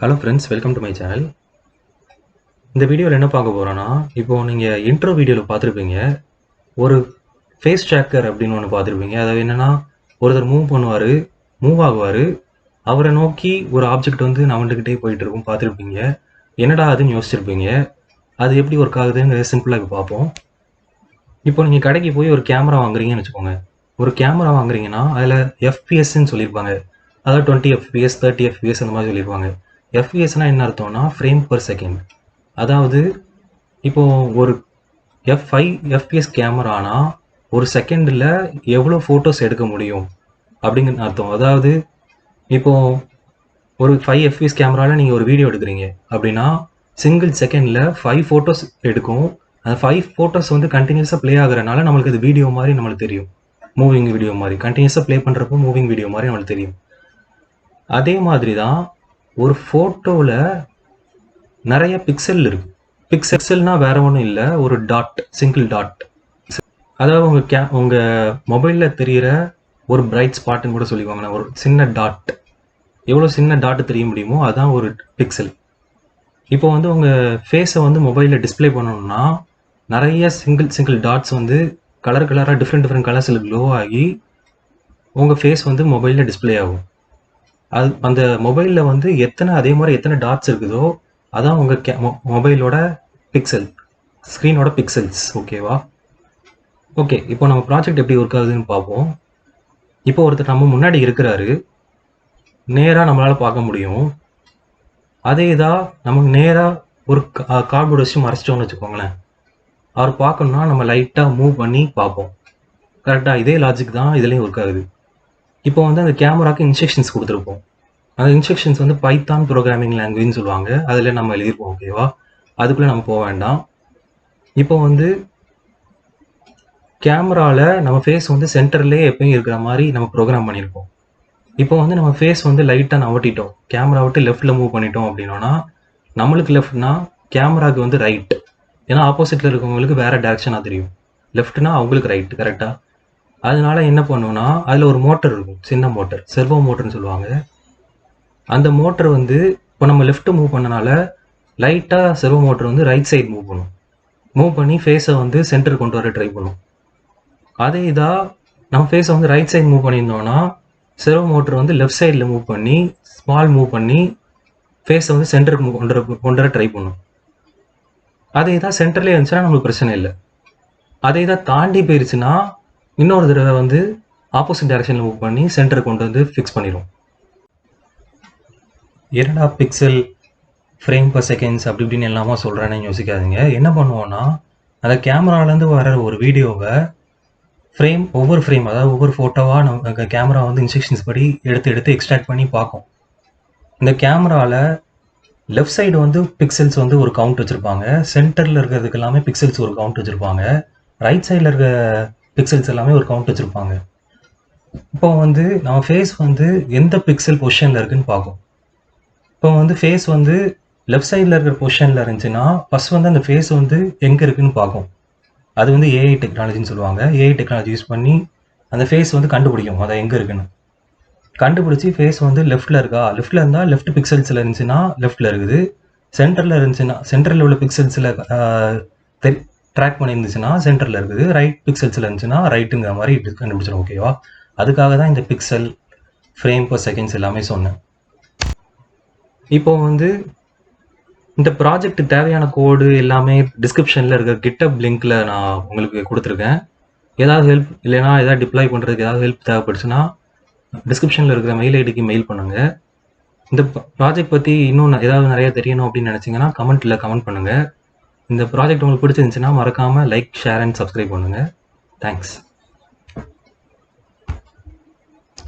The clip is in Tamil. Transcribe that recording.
Hello friends, welcome to my channel. இந்த வீடியோவில் என்ன பார்க்க போகிறோன்னா, இப்போது நீங்கள் இன்ட்ரோ வீடியோவில் பார்த்துருப்பீங்க, ஒரு ஃபேஸ் ட்ராக்கர் அப்படின்னு ஒன்று பார்த்துருப்பீங்க. அதாவது என்னென்னா, ஒருத்தர் மூவ் ஆகுவார், அவரை நோக்கி ஒரு ஆப்ஜெக்ட் வந்து நவண்டுக்கிட்டே போயிட்டு இருக்கும் பார்த்துருப்பீங்க. என்னடா அதுன்னு யோசிச்சிருப்பீங்க. அது எப்படி ஒர்க் ஆகுதுங்கிறத சிம்பிளாக இப்போ பார்ப்போம். இப்போ நீங்கள் கடைக்கு போய் ஒரு கேமரா வாங்குறீங்கன்னு வச்சுக்கோங்க. ஒரு கேமரா வாங்குறீங்கன்னா அதில் எஃப்பிஎஸ்ன்னு சொல்லியிருப்பாங்க. அதாவது 20 FPS 30 FPS அந்த மாதிரி சொல்லியிருப்பாங்க. எஃப்பிஎஸ்னால் என்ன அர்த்தம்னா ஃப்ரேம் பர் செகண்ட். அதாவது இப்போது ஒரு F5 FPS கேமரானா ஒரு செகண்டில் எவ்வளோ ஃபோட்டோஸ் எடுக்க முடியும் அப்படிங்கிற அர்த்தம். அதாவது இப்போது ஒரு 5 FPS கேமராவில் நீங்கள் ஒரு வீடியோ எடுக்கிறீங்க அப்படின்னா சிங்கிள் செகண்டில் 5 ஃபோட்டோஸ் எடுக்கும். அந்த 5 ஃபோட்டோஸ் வந்து கண்டினியூஸாக ப்ளே ஆகுறதுனால நம்மளுக்கு அது வீடியோ மாதிரி நம்மளுக்கு தெரியும். மூவிங் வீடியோ மாதிரி கண்டினியூஸாக ப்ளே பண்ணுறப்போ மூவிங் வீடியோ மாதிரி நம்மளுக்கு தெரியும். அதே மாதிரி தான் ஒரு ஃபோட்டோவில் நிறைய பிக்சல் இருக்கு. பிக்சல்னால் வேற ஒன்றும் இல்லை, ஒரு டாட், சிங்கிள் டாட். அதாவது உங்கள் மொபைலில் தெரிகிற ஒரு பிரைட் ஸ்பாட்டுன்னு கூட சொல்லிக்குவாங்க. ஒரு சின்ன டாட், எவ்வளோ சின்ன டாட்டு தெரிய முடியுமோ அதுதான் ஒரு பிக்சல். இப்போ வந்து உங்கள் ஃபேஸை வந்து மொபைலில் டிஸ்பிளே பண்ணணும்னா நிறைய சிங்கிள் டாட்ஸ் வந்து கலராக டிஃப்ரெண்ட் கலர்ஸில் க்ளோ ஆகி உங்கள் ஃபேஸ் வந்து மொபைலில் டிஸ்பிளே ஆகும். அது அந்த மொபைலில் வந்து அதே மாதிரி எத்தனை டாட்ஸ் இருக்குதோ அதான் உங்கள் மொபைலோட பிக்சல், ஸ்க்ரீனோட பிக்சல்ஸ். ஓகேவா? ஓகே, இப்போ நம்ம ப்ராஜெக்ட் எப்படி ஒர்க் ஆகுதுன்னு பார்ப்போம். இப்போ ஒருத்தர் நம்ம முன்னாடி இருக்கிறாரு, நேராக நம்மளால் பார்க்க முடியும். அதே இதாக நமக்கு நேராக ஒரு கார்ட்போர்டு வச்சு மறைச்சிட்டோம்னு வச்சுக்கோங்களேன். அவர் பார்க்கணுன்னா நம்ம லைட்டாக மூவ் பண்ணி பார்ப்போம். கரெக்டாக இதே லாஜிக் தான் இதுலேயும் ஒர்க் ஆகுது. இப்போ வந்து அந்த கேமராக்கு இன்ஸ்ட்ரக்ஷன்ஸ் கொடுத்துருப்போம். அந்த இன்ஸ்ட்ரக்ஷன்ஸ் வந்து பைத்தான் ப்ரோக்ராமிங் லாங்குவேஜ்னு சொல்லுவாங்க. அதில் நம்ம எழுதியிருப்போம். ஓகேவா? அதுக்குள்ளே நம்ம போக வேண்டாம். இப்போ வந்து கேமராவில் நம்ம ஃபேஸ் வந்து சென்டர்லேயே எப்பயும் இருக்கிற மாதிரி நம்ம ப்ரோக்ராம் பண்ணியிருப்போம். இப்போ வந்து நம்ம ஃபேஸ் வந்து லைட்டாக நவட்டிட்டோம், கேமரா விட்டு லெஃப்ட்டில் மூவ் பண்ணிட்டோம் அப்படின்னா நம்மளுக்கு லெஃப்ட்னா கேமராவுக்கு வந்து ரைட். ஏன்னா ஆப்போசிட்டில் இருக்கவங்களுக்கு வேறு டேரக்ஷனாக தெரியும். லெஃப்ட்னா அவங்களுக்கு ரைட். கரெக்டாக? அதனால என்ன பண்ணுவோன்னா அதில் ஒரு மோட்டர் இருக்கும், சின்ன மோட்டர், செர்வோ மோட்டர்னு சொல்லுவாங்க. அந்த மோட்டர் வந்து இப்போ நம்ம லெஃப்ட் மூவ் பண்ணனால லைட்டாக செர்வோ மோட்டர் வந்து ரைட் சைடு மூவ் பண்ணி ஃபேஸை வந்து சென்டர் கொண்டு வர ட்ரை பண்ணும். அதே இதாக நம்ம ஃபேஸை வந்து ரைட் சைடு மூவ் பண்ணியிருந்தோம்னா செர்வோ மோட்டர் வந்து லெஃப்ட் சைடில் மூவ் பண்ணி ஃபேஸை வந்து சென்டருக்கு கொண்டு வர ட்ரை பண்ணும். அதே இதாக சென்டர்லேயே இருந்துச்சுன்னா நம்மளுக்கு பிரச்சனை இல்லை. அதே இதாக தாண்டி போயிடுச்சுன்னா இன்னொரு தடவை வந்து ஆப்போசிட் டைரக்ஷனில் மூவ் பண்ணி சென்டருக்கு கொண்டு வந்து ஃபிக்ஸ் பண்ணிடும். என்னடா பிக்சல், ஃப்ரேம் பர் செகண்ட்ஸ் அப்படி இப்படின்னு எல்லாமே சொல்கிறேன்னு யோசிக்காதீங்க. என்ன பண்ணுவோன்னா அந்த கேமராலேருந்து வர ஒரு வீடியோவை ஒவ்வொரு ஃப்ரேம், அதாவது ஒவ்வொரு ஃபோட்டோவாக நம்ம கேமரா வந்து இன்ஸ்ட்ரக்ஷன்ஸ் படி எடுத்து எக்ஸ்ட்ராக்ட் பண்ணி பார்க்கும். இந்த கேமராவில் லெஃப்ட் சைடு வந்து பிக்சல்ஸ் வந்து ஒரு கவுண்ட் வச்சுருப்பாங்க, சென்டரில் இருக்கிறதுக்கு எல்லாமே பிக்சல்ஸ் ஒரு கவுண்ட் வச்சுருப்பாங்க, ரைட் சைடில் இருக்க பிக்சல்ஸ் எல்லாமே ஒரு கவுண்ட் வச்சுருப்பாங்க. இப்போ வந்து நம்ம ஃபேஸ் வந்து எந்த பிக்சல் பொசிஷனில் இருக்குதுன்னு பார்க்கும். இப்போ வந்து ஃபேஸ் வந்து லெஃப்ட் சைடில் இருக்கிற பொசிஷனில் இருந்துச்சுன்னா ஃபஸ்ட் வந்து அந்த ஃபேஸ் வந்து எங்கே இருக்குதுன்னு பார்க்கும். அது வந்து ஏஐ டெக்னாலஜின்னு சொல்லுவாங்க. ஏஐ டெக்னாலஜி யூஸ் பண்ணி அந்த ஃபேஸ் வந்து கண்டுபிடிக்கும் அதை எங்கே இருக்குன்னு. கண்டுபிடிச்சி ஃபேஸ் வந்து லெஃப்ட்டில் இருந்தால் லெஃப்ட் பிக்சல்ஸில் இருந்துச்சுன்னா லெஃப்ட்டில் இருக்குது, சென்டரில் உள்ள பிக்சல்ஸில் ட்ராக் பண்ணியிருந்துச்சுன்னா சென்டரில் இருக்குது, ரைட் பிக்சல்ஸில் இருந்துச்சுன்னா ரைட்டுங்கிற மாதிரி கண்டுபிடிச்சிடும். ஓகேவா? அதுக்காக தான் இந்த பிக்சல், ஃப்ரேம் பர் செகண்ட்ஸ் எல்லாமே சொன்னேன். இப்போ வந்து இந்த ப்ராஜெக்ட் தேவையான கோடு எல்லாமே டிஸ்கிரிப்ஷனில் இருக்க கிட்டப் லிங்க்கில் நான் உங்களுக்கு கொடுத்துருக்கேன். ஏதாவது ஹெல்ப் இல்லைனா ஏதாவது டிப்ளாய் பண்ணுறதுக்கு ஏதாவது ஹெல்ப் தேவைப்படுச்சுன்னா டிஸ்கிரிப்ஷனில் இருக்கிற மெயில் ஐடிக்கு மெயில் பண்ணுங்கள். இந்த ப்ராஜெக்ட் பற்றி இன்னும் ஏதாவது நிறைய தெரியணும் அப்படின்னு நினச்சிங்கன்னா கமெண்ட் பண்ணுங்கள். இந்த ப்ராஜெக்ட் உங்களுக்கு பிடிச்சிருந்துச்சுன்னா மறக்காமல் லைக், ஷேர் அண்ட் சப்ஸ்கிரைப் பண்ணுங்கள். தேங்க்ஸ்.